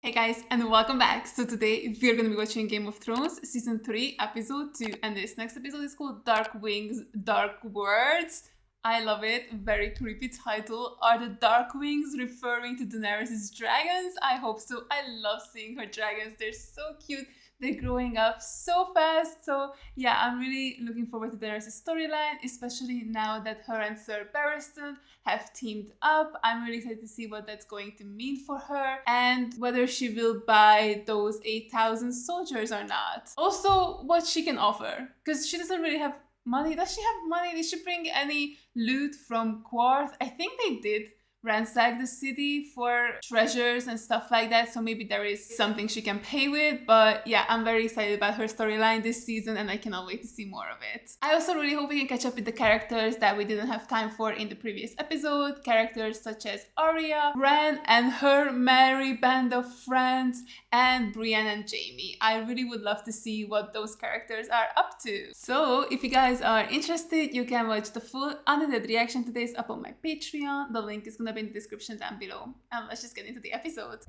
Hey guys, and welcome back. So today we're going to be watching Game of Thrones Season 3, Episode 2. And this next episode is called Dark Wings, Dark Words. I love it. Very creepy title. Are the Dark Wings referring to Daenerys' dragons? I hope so. I love seeing her dragons. They're so cute. They're growing up so fast. So yeah, I'm really looking forward to Daenerys' storyline, especially now that her and Sir Barristan have teamed up. I'm really excited to see what that's going to mean for her and whether she will buy those 8,000 soldiers or not. Also, what she can offer, because she doesn't really have money. Does she have money? Did she bring any loot from Quarth? I think they did ransack the city for treasures and stuff like that, so maybe there is something she can pay with. But yeah, I'm very excited about her storyline this season and I cannot wait to see more of it. I also really hope we can catch up with the characters that we didn't have time for in the previous episode. Characters such as Arya, Bran and her merry band of friends, and Brienne and Jaime. I really would love to see what those characters are up to. So if you guys are interested, you can watch the full unedited reaction to this up on my Patreon. The link is gonna be in the description down below. And let's just get into the episode.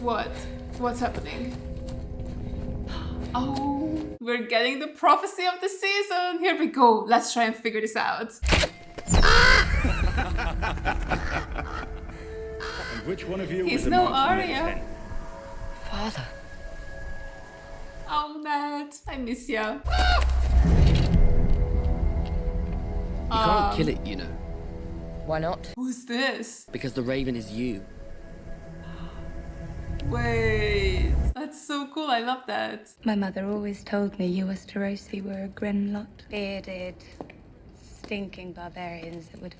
What's happening? Oh, we're getting the prophecy of the season. Here we go. Let's try and figure this out. And which one of you He's was the no marksman at Arya. 10? Father. Oh, Ned, I miss ya. You can't kill it, you know. Why not? Who's this? Because the raven is you. Wait, that's so cool. I love that. My mother always told me you Westerosi were a grim lot. Bearded, stinking barbarians that would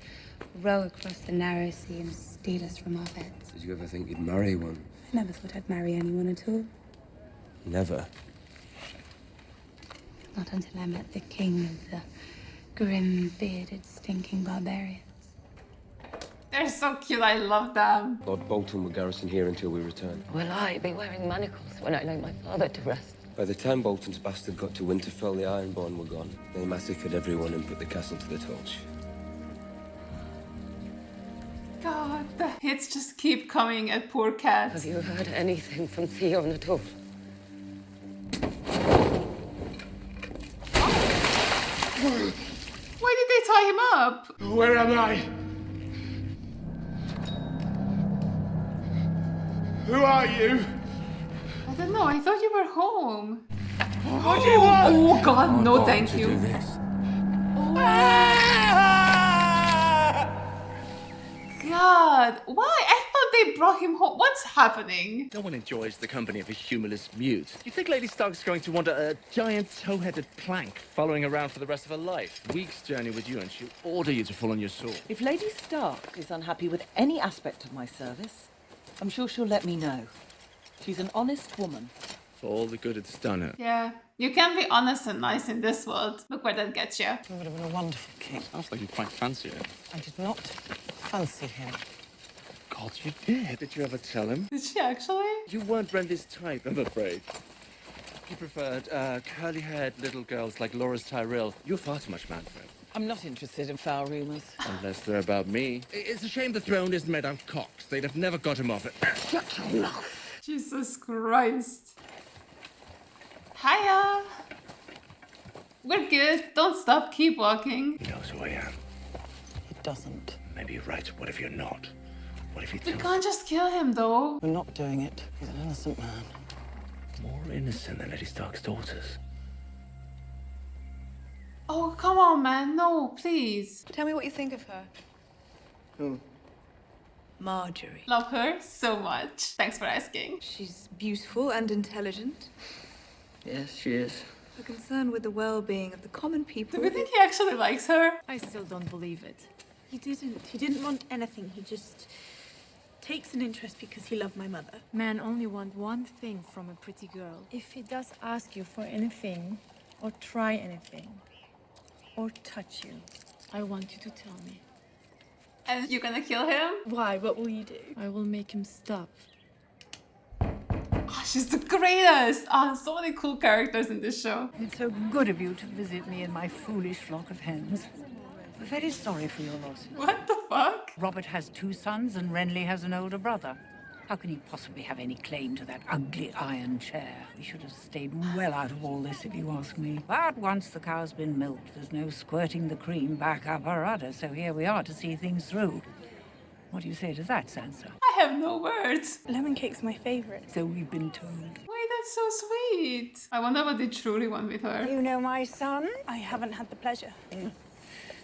row across the narrow sea and steal us from our beds. Did you ever think you'd marry one? I never thought I'd marry anyone at all. Never. Not until I met the king of the grim, bearded, stinking barbarians. They're so cute. I love them. Lord Bolton will garrison here until we return. Will I be wearing manacles when I lay my father to rest? By the time Bolton's bastard got to Winterfell, the Ironborn were gone. They massacred everyone and put the castle to the torch. God, the hits just keep coming at poor Cat. Have you heard anything from Theon at all? Why did they tie him up? Where am I? Who are you? I don't know. I thought you were home. What do you want? Oh God, no, thank you. God, why? I thought they brought him home. What's happening? No one enjoys the company of a humorless mute. You think Lady Stark's going to want a giant toe-headed plank following around for the rest of her life? Week's journey with you, and she'll order you to fall on your sword. If Lady Stark is unhappy with any aspect of my service, I'm sure she'll let me know. She's an honest woman. For all the good it's done her. Yeah, you can be honest and nice in this world. Look where that gets you. He would have been a wonderful king. Sounds like you quite fancy her. I did not fancy him. God, you did. Did you ever tell him? Did she actually? You weren't Renly's type, I'm afraid. He preferred curly-haired little girls like Loras Tyrell. You're far too much man for him. I'm not interested in foul rumors. Unless they're about me. It's a shame the throne isn't made out of cocks. They'd have never got him off it. Shut your mouth. Jesus Christ. Hiya. We're good. Don't stop. Keep walking. He knows who I am. He doesn't. Maybe you're right. What if you're not? What if he We tells can't just kill him though. We're not doing it. He's an innocent man. more innocent than Lady Stark's daughters? Oh, come on, man. No, please. Tell me what you think of her. Who? Margaery. Love her so much. Thanks for asking. She's beautiful and intelligent. Yes, she is. Her concern with the well-being of the common people. Do we think he actually likes her? I still don't believe it. He didn't. He didn't want anything. He just takes an interest because he loved my mother. Men only want one thing from a pretty girl. If he does ask you for anything, or try anything, or touch you, I want you to tell me. And you're gonna kill him? Why? What will you do? I will make him stop. Oh, she's the greatest! Oh, so many cool characters in this show. It's so good of you to visit me and my foolish flock of hens. We're very sorry for your loss. What the fuck? Robert has 2 sons and Renly has an older brother. How can he possibly have any claim to that ugly iron chair? He should have stayed well out of all this, if you ask me. But once the cow's been milked, there's no squirting the cream back up her udder, so here we are to see things through. What do you say to that, Sansa? I have no words. Lemon cake's my favorite. So we've been told. Wait, that's so sweet. I wonder what they truly want with her. You know my son? I haven't had the pleasure.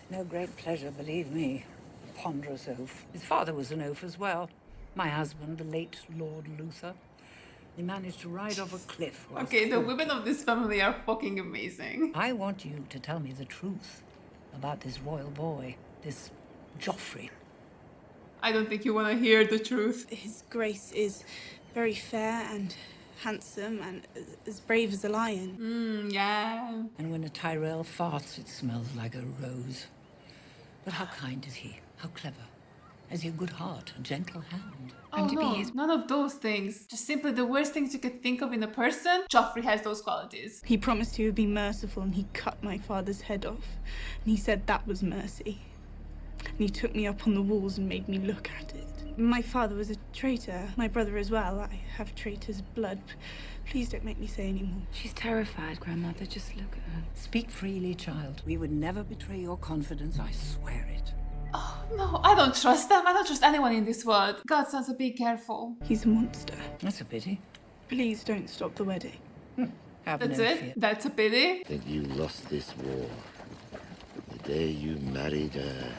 No great pleasure, believe me. A ponderous oaf. His father was an oaf as well. My husband, the late Lord Luther. He managed to ride off a cliff. Okay, the women of this family are fucking amazing. I want you to tell me the truth about this royal boy, this Joffrey. I don't think you want to hear the truth. His grace is very fair and handsome and as brave as a lion. Yeah. And when a Tyrell farts, it smells like a rose. But how kind is he? How clever? Has he a good heart, a gentle hand? Oh no, none of those things. Just simply the worst things you could think of in a person. Joffrey has those qualities. He promised he would be merciful and he cut my father's head off. And he said that was mercy. And he took me up on the walls and made me look at it. My father was a traitor. My brother as well. I have traitor's blood. Please don't make me say any more. She's terrified, Grandmother. Just look at her. Speak freely, child. We would never betray your confidence, I swear it. Oh no, I don't trust them. I don't trust anyone in this world. God, Sansa, be careful. He's a monster. That's a pity. Please don't stop the wedding. That's it? Fear. That's a pity? That you lost this war. The day you married her.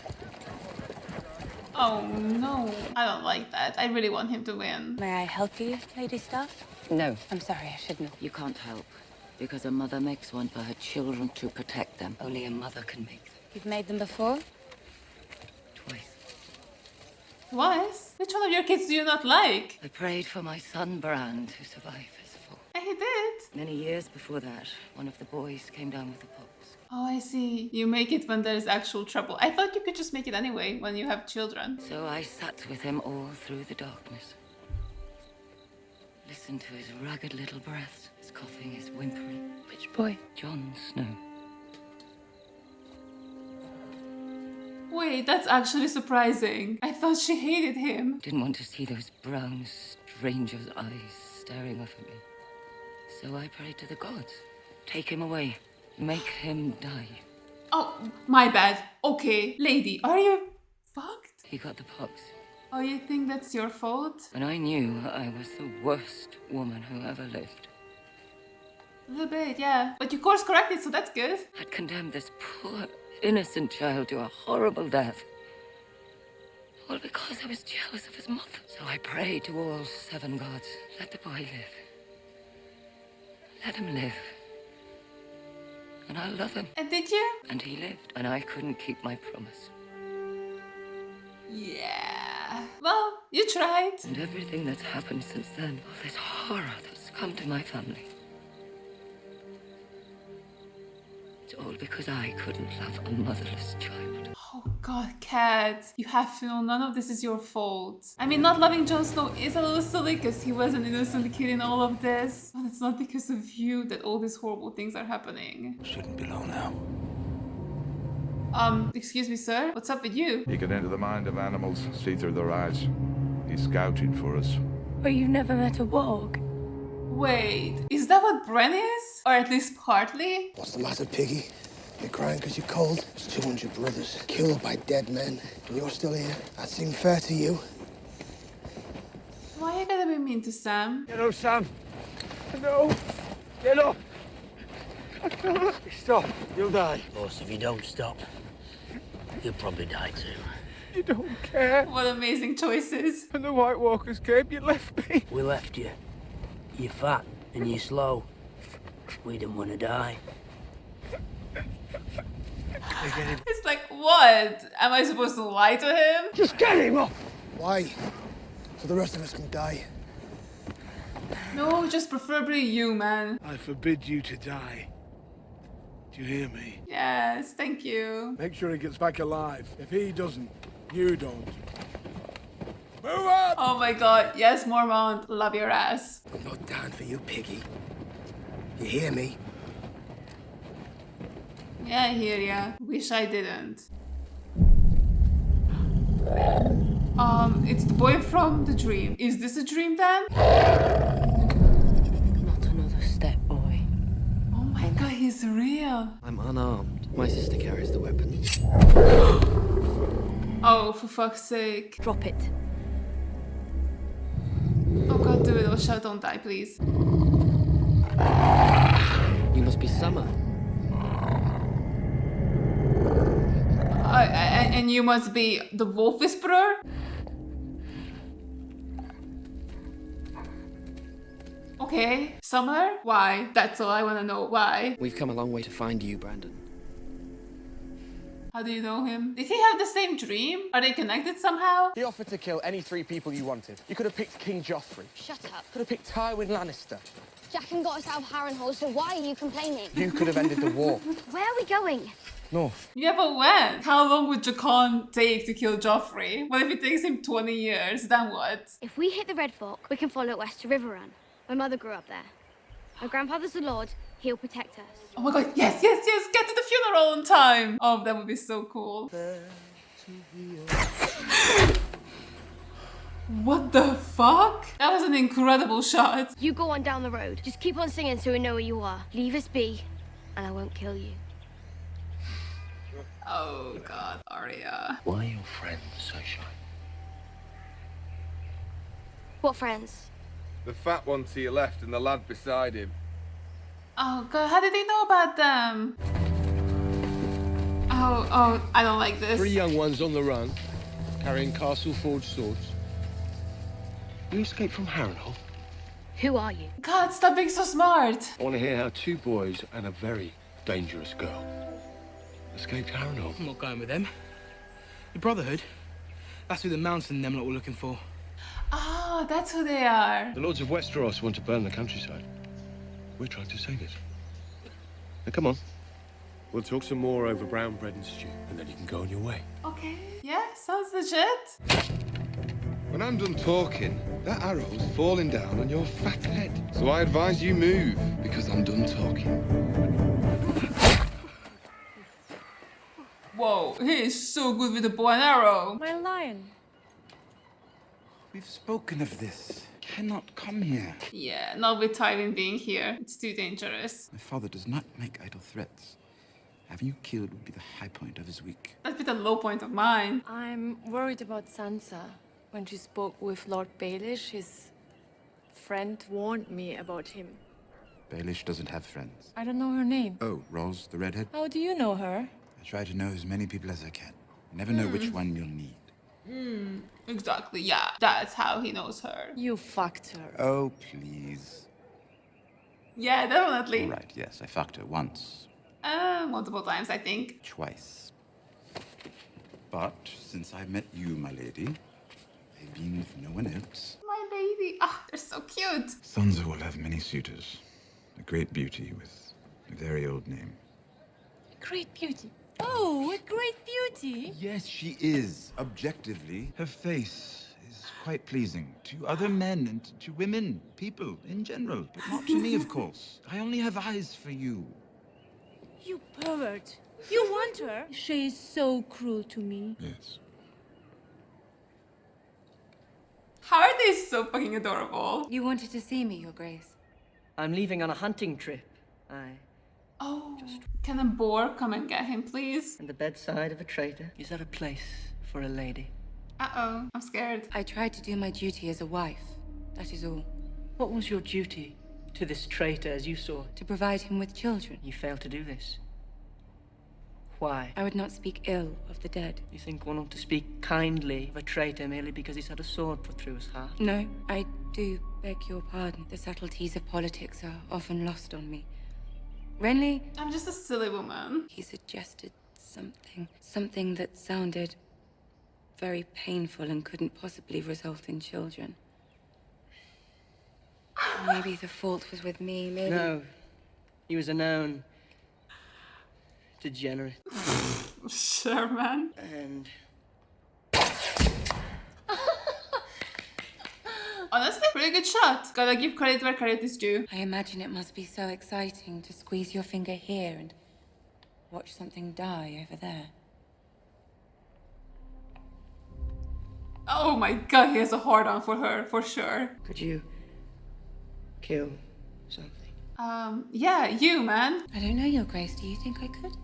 Oh no, I don't like that. I really want him to win. May I help you, Lady Stark? No. I'm sorry, I shouldn't. You can't help. Because a mother makes one for her children to protect them. Only a mother can make them. You've made them before? Twice. Twice? Which one of your kids do you not like? I prayed for my son Bran to survive his fall. And he did. Many years before that, one of the boys came down with the pox. Oh, I see. You make it when there's actual trouble. I thought you could just make it anyway when you have children. So I sat with him all through the darkness. Listened to his ragged little breaths, his coughing, his whimpering. Which boy? Jon Snow. Wait, that's actually surprising. I thought she hated him. Didn't want to see those brown stranger's eyes staring up at me. So I prayed to the gods. Take him away. Make him die. Oh, my bad. Okay, lady, are you fucked? He got the pox. Oh, you think that's your fault? And I knew I was the worst woman who ever lived. A little bit, yeah. But you course corrected, so that's good. I'd condemned this poor, innocent child to a horrible death. All because I was jealous of his mother. So I prayed to all 7 gods. Let the boy live. Let him live. And I'll love him. And did you? And he lived. And I couldn't keep my promise. Yeah. Well, you tried. And everything that's happened since then, all this horror that's come to my family. It's all because I couldn't love a motherless child. Oh god, Kat. You have to know none of this is your fault. I mean, not loving Jon Snow is a little silly because he was an innocent kid in all of this. But it's not because of you that all these horrible things are happening. Shouldn't be long now. Excuse me, sir? What's up with you? He can enter the mind of animals, see through their eyes. He's scouting for us. But you've never met a warg? Wait, is that what Bran is? Or at least partly? What's the matter, Piggy? You're crying because you're cold? There's 200 brothers killed by dead men, and you're still here. That seem fair to you? Why are you gonna be mean to Sam? Get up, Sam. No. Get up. I can't. Stop. You'll die. Boss, if you don't stop, you'll probably die too. You don't care. What amazing choices. When the White Walkers came, you left me. We left you. You're fat and you're slow. We didn't want to die. It's like, what? Am I supposed to lie to him? Just get him up! Why? So the rest of us can die. No, just preferably you, man. I forbid you to die. Do you hear me? Yes, thank you. Make sure he gets back alive. If he doesn't, you don't. Move on! Oh my god, yes, Mormont, love your ass. I'm not down for you, Piggy. You hear me? Yeah, I hear ya. Wish I didn't. It's the boy from the dream. Is this a dream then? Not another step, boy. Oh my god, he's real. I'm unarmed. My sister carries the weapon. Oh, for fuck's sake. Drop it. Oh god, do it. Oh, shut, don't die, please. You must be Summer. And you must be the Wolf Whisperer? Okay, Summer? Why? That's all I want to know. Why? We've come a long way to find you, Brandon. How do you know him? Did he have the same dream? Are they connected somehow? He offered to kill any 3 people you wanted. You could have picked King Joffrey. Shut up. Could have picked Tywin Lannister. Jaqen got us out of Harrenhal, so why are you complaining? You could have ended the war. Where are we going? North. Yeah, but when? How long would Jaqen take to kill Joffrey? What if it takes him 20 years? Then what? If we hit the Red Fork, we can follow it west to Riverrun. My mother grew up there. My grandfather's a lord. He'll protect us. Oh my god, yes, yes, yes! Get to the funeral on time! Oh, that would be so cool. What the fuck? That was an incredible shot. You go on down the road. Just keep on singing so we know where you are. Leave us be, and I won't kill you. Oh god, Arya. Why are your friends so shy? What friends? The fat one to your left and the lad beside him. Oh god, how did they know about them? Oh, I don't like this. 3 young ones on the run, carrying castle-forged swords. You escaped from Harrenhal? Who are you? God, stop being so smart. I want to hear how 2 boys and a very dangerous girl escaped Harrenhal. I'm not going with them. The Brotherhood. That's who the Mountain and them lot were looking for. Oh, that's who they are. The Lords of Westeros want to burn the countryside. We're trying to save it. Now, come on. We'll talk some more over brown bread and stew, and then you can go on your way. Okay, yeah, sounds legit. When I'm done talking, that arrow's falling down on your fat head. So I advise you move, because I'm done talking. Whoa, he is so good with the bow and arrow. My lion. We've spoken of this. Cannot come here. Yeah, not with Tywin being here. It's too dangerous. My father does not make idle threats. Having you killed would be the high point of his week. That'd be the low point of mine. I'm worried about Sansa. When she spoke with Lord Baelish, his friend warned me about him. Baelish doesn't have friends. I don't know her name. Oh, Ros, the redhead? How do you know her? I try to know as many people as I can. I never know which one you'll need. Exactly, yeah. That's how he knows her. You fucked her. Oh, please. Yeah, definitely. All right, yes, I fucked her once. Multiple times, I think. Twice. But since I met you, my lady, I've been with no one else. My lady. Ah, they're so cute. Sansa will have many suitors. A great beauty with a very old name. Great beauty. Oh, a great beauty. Yes, she is, objectively. Her face is quite pleasing to other men and to women, people in general, but not to me, of course. I only have eyes for you. You pervert. You want her? She is so cruel to me. Yes. How are they so fucking adorable? You wanted to see me, Your Grace. I'm leaving on a hunting trip. Oh, can a boar come and get him, please? And the bedside of a traitor. Is that a place for a lady? Uh-oh, I'm scared. I tried to do my duty as a wife. That is all. What was your duty to this traitor as you saw it? To provide him with children. You failed to do this. Why? I would not speak ill of the dead. You think one ought to speak kindly of a traitor merely because he's had a sword put through his heart? No, I do beg your pardon. The subtleties of politics are often lost on me. Renly? I'm just a silly woman. He suggested something that sounded very painful and couldn't possibly result in children. Maybe the fault was with me, maybe... No. He was a known degenerate. Sure, man. And... Honestly, pretty good shot. Gotta give credit where credit is due. I imagine it must be so exciting to squeeze your finger here and watch something die over there. Oh my god, he has a hard-on for her, for sure. Could you kill something? Yeah, you, man. I don't know, Your Grace. Do you think I could?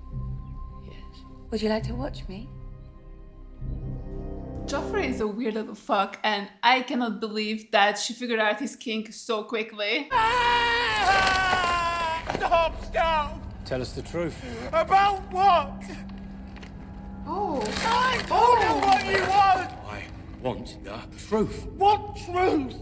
Yes. Would you like to watch me? Joffrey is a weird little fuck, and I cannot believe that she figured out his kink so quickly. Stop! Tell us the truth. About what? Oh. I told you what you want! I want the truth. What truth?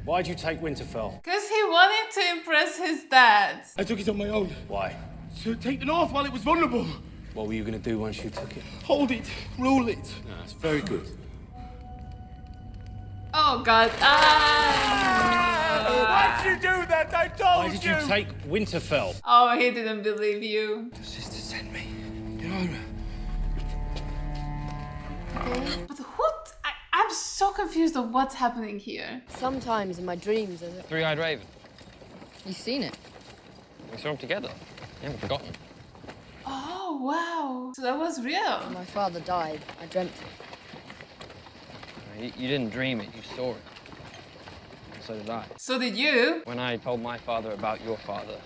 Why'd you take Winterfell? Because he wanted to impress his dad. I took it on my own. Why? To take the north while it was vulnerable. What were you going to do once you took it? Hold it, rule it. No, that's very good. Oh god. Why'd you do that? I told you! Why did you take Winterfell? Oh, he didn't believe you. The sister sent me. Yara. Okay. But what? I'm so confused of what's happening here. Sometimes in my dreams, there's a Three-eyed raven. You've seen it? We saw them together. You haven't forgotten. Oh, wow. So that was real. When my father died, I dreamt it. You didn't dream it, you saw it. And so did I. So did you? When I told my father about your father,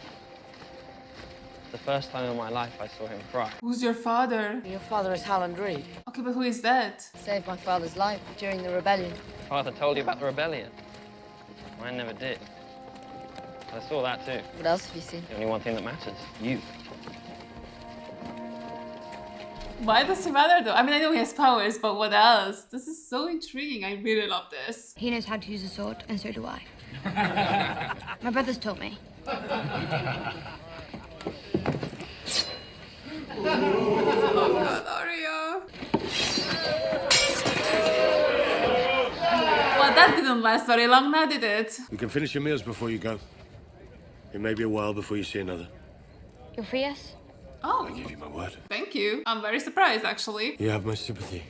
the first time in my life I saw him cry. Who's your father? Your father is Howland Reed. Okay, but who is that? Saved my father's life during the rebellion. Father told you about the rebellion. Mine never did. I saw that too. What else have you seen? The only one thing that matters, you. Why does it matter though? I mean, I know he has powers, but what else? This is so intriguing. I really love this. He knows how to use a sword, and so do I. My brothers taught me. Oh god, Arya. Well, that didn't last very long now, did it? You can finish your meals before you go. It may be a while before you see another. You'll free us? Oh. I give you my word. Thank you. I'm very surprised, actually. You have my sympathy.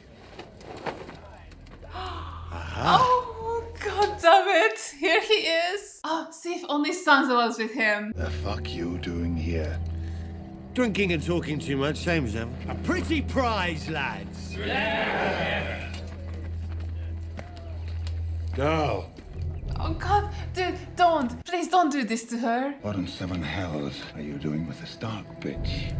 Oh, god damn it. Here he is. Oh, see if only Sansa was with him. The fuck you doing here? Drinking and talking too much, same as ever. A pretty prize, lads. Yeah. Girl. Oh god, dude, don't. Please don't do this to her. What in seven hells are you doing with the Stark bitch?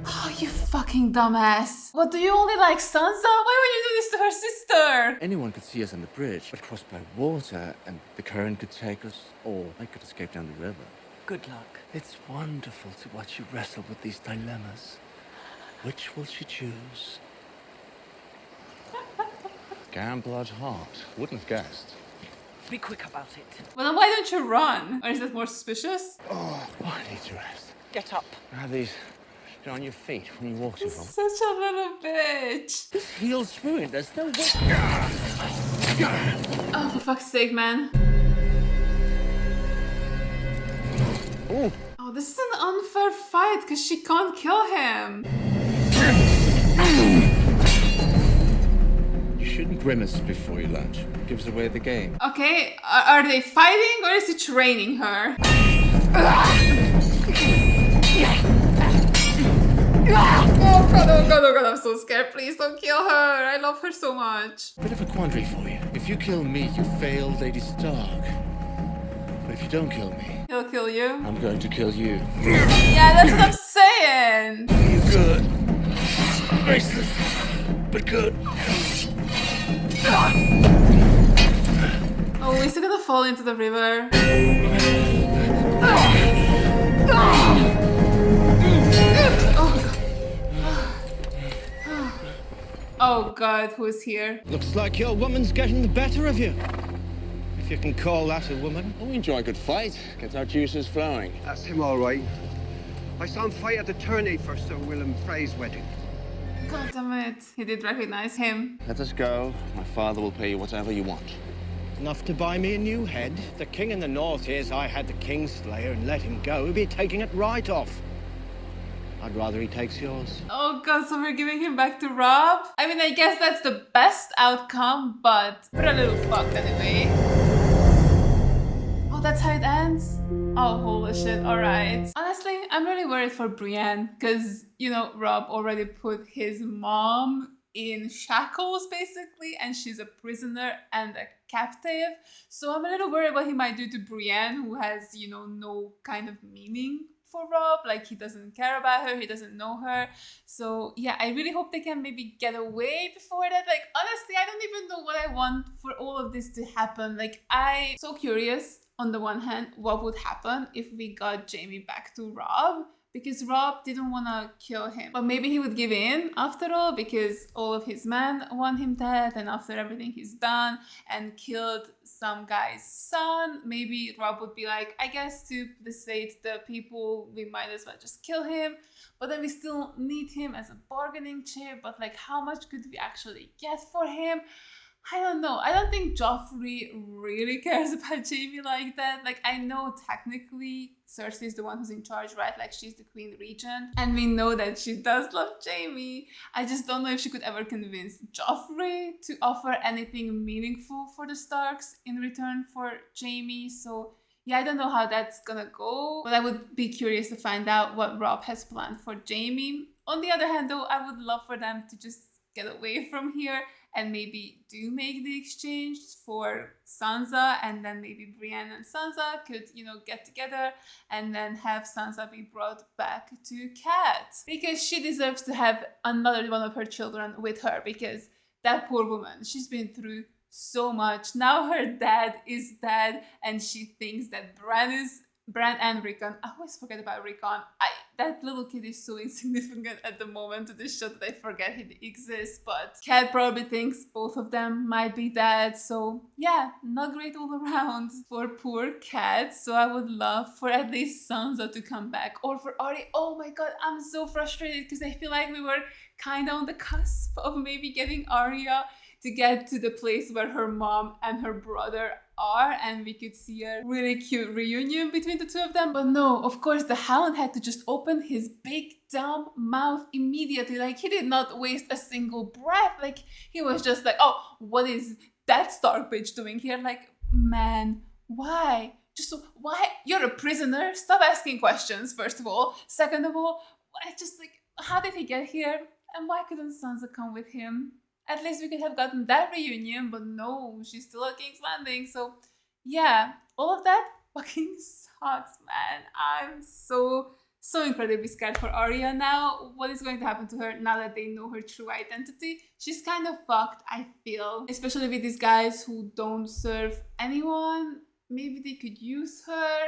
Oh, you fucking dumbass. What, do you only like Sansa? Why would you do this to her sister? Anyone could see us on the bridge, but cross by water, and the current could take us, or I could escape down the river. Good luck. It's wonderful to watch you wrestle with these dilemmas. Which will she choose? Gambler's heart. Wouldn't have guessed. Be quick about it. Well, then why don't you run? Or is that more suspicious? Oh, I need to rest. Get up. Have these on your feet when you walk too long. Such a little bitch. This heel's ruined. There's no way. Oh, for fuck's sake, man. Ooh. Oh, this is an unfair fight because she can't kill him. You shouldn't grimace before you lunch. It gives away the game. Okay, are they fighting or is he training her? Oh god, oh god, oh god, I'm so scared. Please don't kill her. I love her so much. Bit of a quandary for you. If you kill me, you fail Lady Stark. But if you don't kill me, He'll kill you. I'm going to kill you. Yeah, that's what I'm saying. You're good. Graceless, but good. Oh, is he gonna fall into the river? Oh god, who is here? Looks like your woman's getting the better of you. If you can call that a woman. Oh, we enjoy a good fight. Gets our juices flowing. That's him, all right. I saw him fight at the tourney for Sir Willem Frey's wedding. God damn it, he did recognize him. Let us go. My father will pay you whatever you want. Enough to buy me a new head. The king in the north hears I had the Kingslayer and let him go. He'd be taking it right off. I'd rather he takes yours. Oh god, so we're giving him back to Rob? I mean, I guess that's the best outcome, but we're a little fucked anyway. Oh, that's how it ends? Oh, holy shit, alright. Honestly, I'm really worried for Brienne, because, you know, Rob already put his mom in shackles basically, and she's a prisoner and a captive. So I'm a little worried what he might do to Brienne, who has, you know, no kind of meaning for Rob. Like, he doesn't care about her, he doesn't know her. So yeah, I really hope they can maybe get away before that. Like, honestly, I don't even know what I want for all of this to happen. Like, I'm so curious on the one hand what would happen if we got Jaime back to Rob, because Rob didn't want to kill him. But maybe he would give in after all, because all of his men want him dead, and after everything he's done and killed some guy's son, maybe Rob would be like, I guess to placate the people, we might as well just kill him. But then we still need him as a bargaining chip, but like, how much could we actually get for him? I don't know. I don't think Joffrey really cares about Jaime like that. Like, I know technically Cersei is the one who's in charge, right? Like, she's the Queen Regent. And we know that she does love Jaime. I just don't know if she could ever convince Joffrey to offer anything meaningful for the Starks in return for Jaime. So yeah, I don't know how that's gonna go. But I would be curious to find out what Rob has planned for Jaime. On the other hand though, I would love for them to just get away from here and maybe do make the exchange for Sansa, and then maybe Brienne and Sansa could, you know, get together and then have Sansa be brought back to Cat, because she deserves to have another one of her children with her, because that poor woman, she's been through so much. Now her dad is dead and she thinks that Bran and Rickon. I always forget about Rickon. That little kid is so insignificant at the moment to this show that I forget he exists. But Cat probably thinks both of them might be dead. So yeah, not great all around for poor Cat. So I would love for at least Sansa to come back, or for Arya. Oh my god, I'm so frustrated because I feel like we were kind of on the cusp of maybe getting Arya to get to the place where her mom and her brother are, and we could see a really cute reunion between the two of them. But no, of course the Hound had to just open his big dumb mouth immediately. Like, he did not waste a single breath. Like, he was just like, oh, what is that Stark bitch doing here? Like, man, why? Why? You're a prisoner. Stop asking questions, first of all. Second of all, how did he get here? And why couldn't Sansa come with him? At least we could have gotten that reunion, but no, she's still at King's Landing. So yeah, all of that fucking sucks, man. I'm so incredibly scared for Arya now. What is going to happen to her now that they know her true identity? She's kind of fucked, I feel. Especially with these guys who don't serve anyone. Maybe they could use her,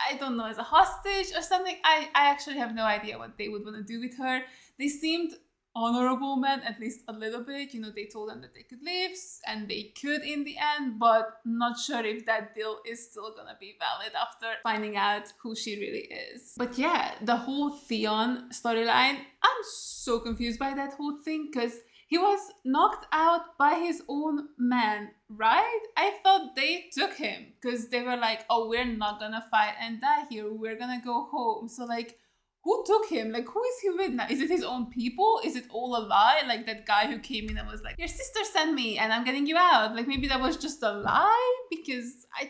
I don't know, as a hostage or something. I actually have no idea what they would want to do with her. They seemed honorable men, at least a little bit. You know, they told them that they could leave, and they could in the end, but not sure if that deal is still gonna be valid after finding out who she really is. But yeah, the whole Theon storyline, I'm so confused by that whole thing, because he was knocked out by his own men, right? I thought they took him, because they were like, oh, we're not gonna fight and die here, we're gonna go home. So like, who took him? Like, who is he with now? Is it his own people? Is it all a lie? Like, that guy who came in and was like, your sister sent me and I'm getting you out. Like, maybe that was just a lie? Because I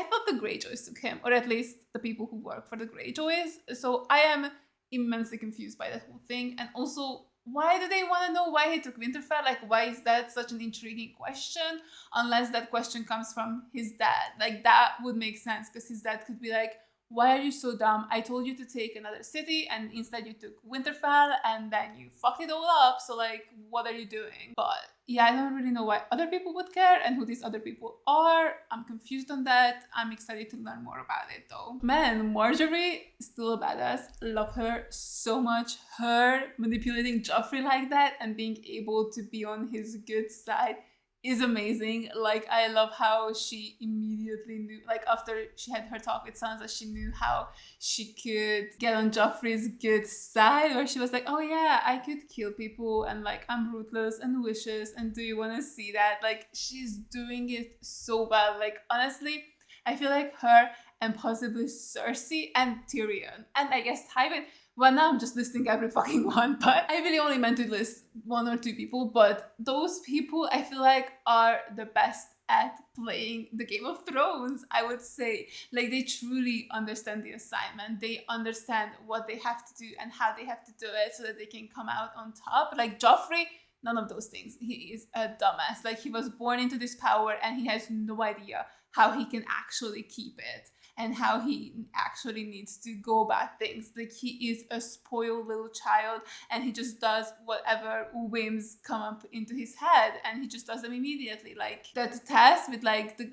thought the Greyjoys took him, or at least the people who work for the Greyjoys. So I am immensely confused by that whole thing. And also, why do they want to know why he took Winterfell? Like, why is that such an intriguing question? Unless that question comes from his dad. Like, that would make sense, because his dad could be like, why are you so dumb? I told you to take another city and instead you took Winterfell and then you fucked it all up. So like, what are you doing? But yeah, I don't really know why other people would care and who these other people are. I'm confused on that. I'm excited to learn more about it though. Man, Margaery, still a badass. Love her so much. Her manipulating Joffrey like that and being able to be on his good side is amazing. Like, I love how she immediately knew, like, after she had her talk with Sansa, she knew how she could get on Joffrey's good side, where she was like, oh yeah, I could kill people and like, I'm ruthless and vicious, and do you want to see that? Like, she's doing it so bad. Like, honestly, I feel like her and possibly Cersei and Tyrion, and I guess Tywin, Well, now I'm just listing every fucking one, but I really only meant to list 1 or 2 people, but those people I feel like are the best at playing the Game of Thrones, I would say. Like, they truly understand the assignment. They understand what they have to do and how they have to do it so that they can come out on top. Like Joffrey, none of those things. He is a dumbass. Like, he was born into this power and he has no idea how he can actually keep it and how he actually needs to go about things. Like, he is a spoiled little child and he just does whatever whims come up into his head and he just does them immediately. Like, that test with like the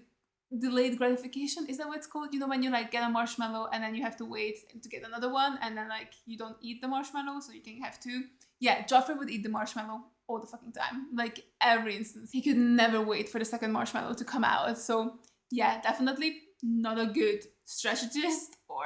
delayed gratification, is that what it's called? You know, when you like get a marshmallow and then you have to wait to get another one and then like you don't eat the marshmallow so you can have 2. Yeah, Joffrey would eat the marshmallow all the fucking time. Like, every instance. He could never wait for the second marshmallow to come out. So yeah, definitely not a good strategist or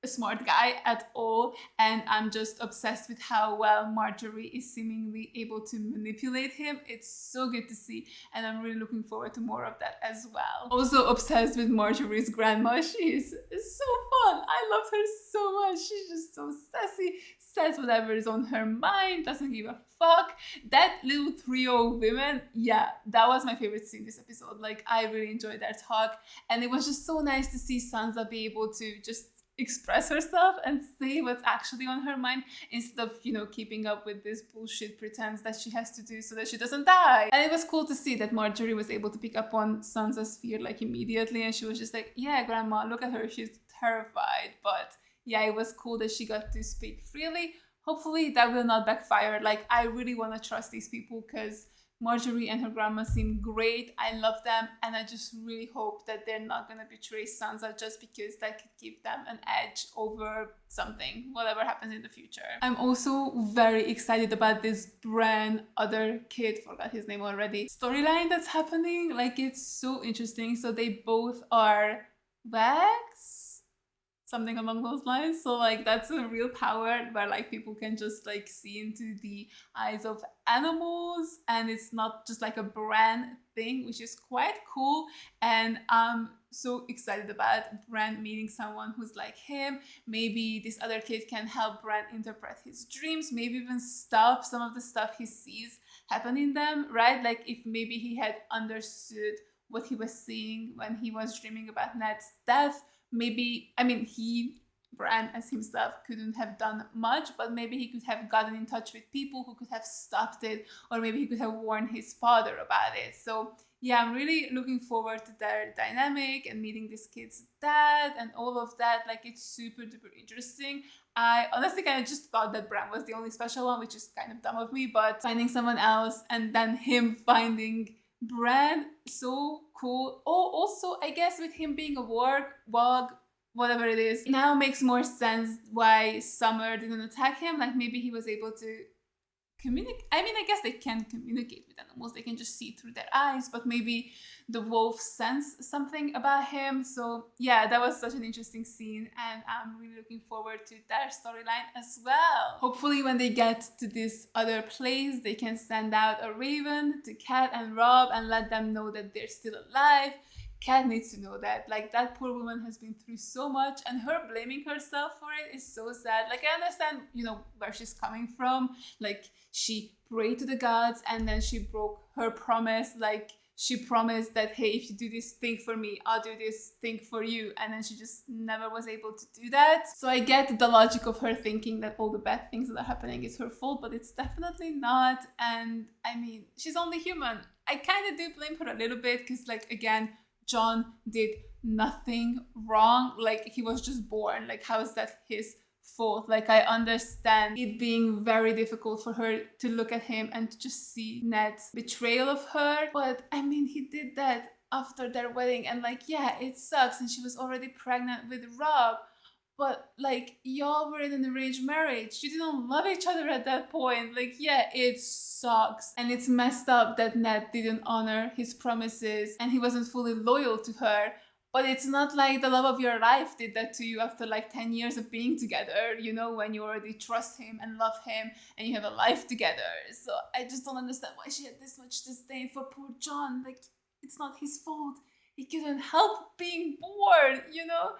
a smart guy at all, and I'm just obsessed with how well Margaery is seemingly able to manipulate him. It's so good to see, and I'm really looking forward to more of that as well. Also obsessed with Margaery's grandma. She is so fun. I love her so much. She's just so sassy, says whatever is on her mind, doesn't give a fuck. That little trio of women, yeah, that was my favorite scene this episode. Like, I really enjoyed their talk, and it was just so nice to see Sansa be able to just express herself and say what's actually on her mind instead of, you know, keeping up with this bullshit pretense that she has to do so that she doesn't die. And it was cool to see that Margaery was able to pick up on Sansa's fear like immediately, and she was just like, yeah, grandma, look at her, she's terrified. But yeah, it was cool that she got to speak freely. Hopefully that will not backfire. Like, I really want to trust these people because Margaery and her grandma seem great. I love them, and I just really hope that they're not gonna betray Sansa just because that could give them an edge over something, whatever happens in the future. I'm also very excited about this Bran, other kid, forgot his name already, storyline that's happening. Like, it's so interesting. So they both are Vex? Something along those lines. So like, that's a real power where like people can just like see into the eyes of animals, and it's not just like a Bran thing, which is quite cool. And I'm so excited about Bran meeting someone who's like him. Maybe this other kid can help Bran interpret his dreams, maybe even stop some of the stuff he sees happen in them, right? Like, if maybe he had understood what he was seeing when he was dreaming about Ned's death, maybe, I mean, Bran as himself couldn't have done much, but maybe he could have gotten in touch with people who could have stopped it, or maybe he could have warned his father about it. So yeah, I'm really looking forward to their dynamic and meeting this kid's dad and all of that. Like, it's super duper interesting. I honestly kind of just thought that Bran was the only special one, which is kind of dumb of me, but finding someone else and then him finding Bran, so cool. Oh, also, I guess with him being a warg, whatever it is, it now makes more sense why Summer didn't attack him. Like, maybe he was able to communicate. I mean, I guess they can communicate with animals. They can just see through their eyes, but maybe the wolf sensed something about him. So yeah, that was such an interesting scene, and I'm really looking forward to their storyline as well. Hopefully when they get to this other place, they can send out a raven to Cat and Rob and let them know that they're still alive. Cat needs to know that. Like, that poor woman has been through so much, and her blaming herself for it is so sad. Like, I understand, you know, where she's coming from. Like, she prayed to the gods and then she broke her promise. Like, she promised that, hey, if you do this thing for me, I'll do this thing for you. And then she just never was able to do that. So I get the logic of her thinking that all the bad things that are happening is her fault, but it's definitely not. And I mean, she's only human. I kind of do blame her a little bit because, like, again, Jon did nothing wrong. Like, he was just born. Like, how is that his fault? Like, I understand it being very difficult for her to look at him and to just see Ned's betrayal of her. But I mean, he did that after their wedding, and like, yeah, it sucks. And she was already pregnant with Rob. But like, y'all were in an arranged marriage. You didn't love each other at that point. Like, yeah, it sucks. And it's messed up that Ned didn't honor his promises and he wasn't fully loyal to her. But it's not like the love of your life did that to you after like 10 years of being together, you know, when you already trust him and love him and you have a life together. So I just don't understand why she had this much disdain for poor Jon. Like, it's not his fault. He couldn't help being bored, you know?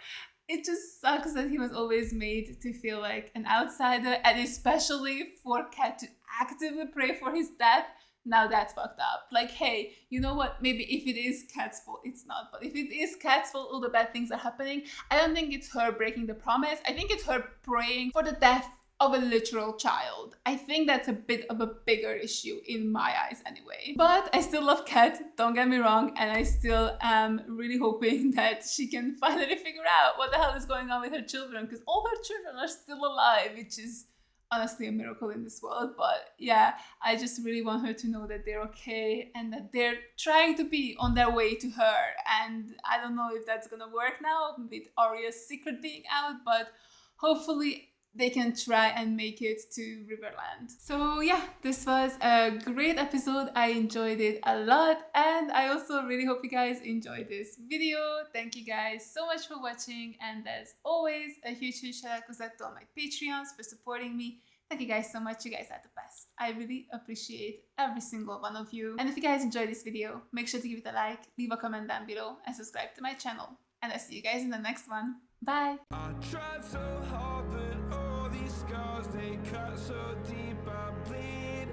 it just sucks that he was always made to feel like an outsider, and especially for Cat to actively pray for his death. Now that's fucked up. Like, hey, you know what? Maybe if it is Cat's fault, it's not. But if it is Cat's fault, all the bad things are happening, I don't think it's her breaking the promise. I think it's her praying for the death of a literal child. I think that's a bit of a bigger issue in my eyes anyway. But I still love Cat, don't get me wrong, and I still am really hoping that she can finally figure out what the hell is going on with her children, because all her children are still alive, which is honestly a miracle in this world. But yeah, I just really want her to know that they're okay and that they're trying to be on their way to her. And I don't know if that's gonna work now with Arya's secret being out, but hopefully they can try and make it to Riverland. So yeah, this was a great episode. I enjoyed it a lot, and I also really hope you guys enjoyed this video. Thank you guys so much for watching, and as always, a huge shout out to all my Patreons for supporting me. Thank you guys so much. You guys are the best. I really appreciate every single one of you. And if you guys enjoyed this video, make sure to give it a like, leave a comment down below, and subscribe to my channel. And I'll see you guys in the next one. Bye! I tried so hard, but all these scars, they cut so deep, I bleed.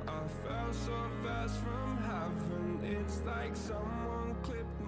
I fell so fast from heaven, it's like someone clipped me.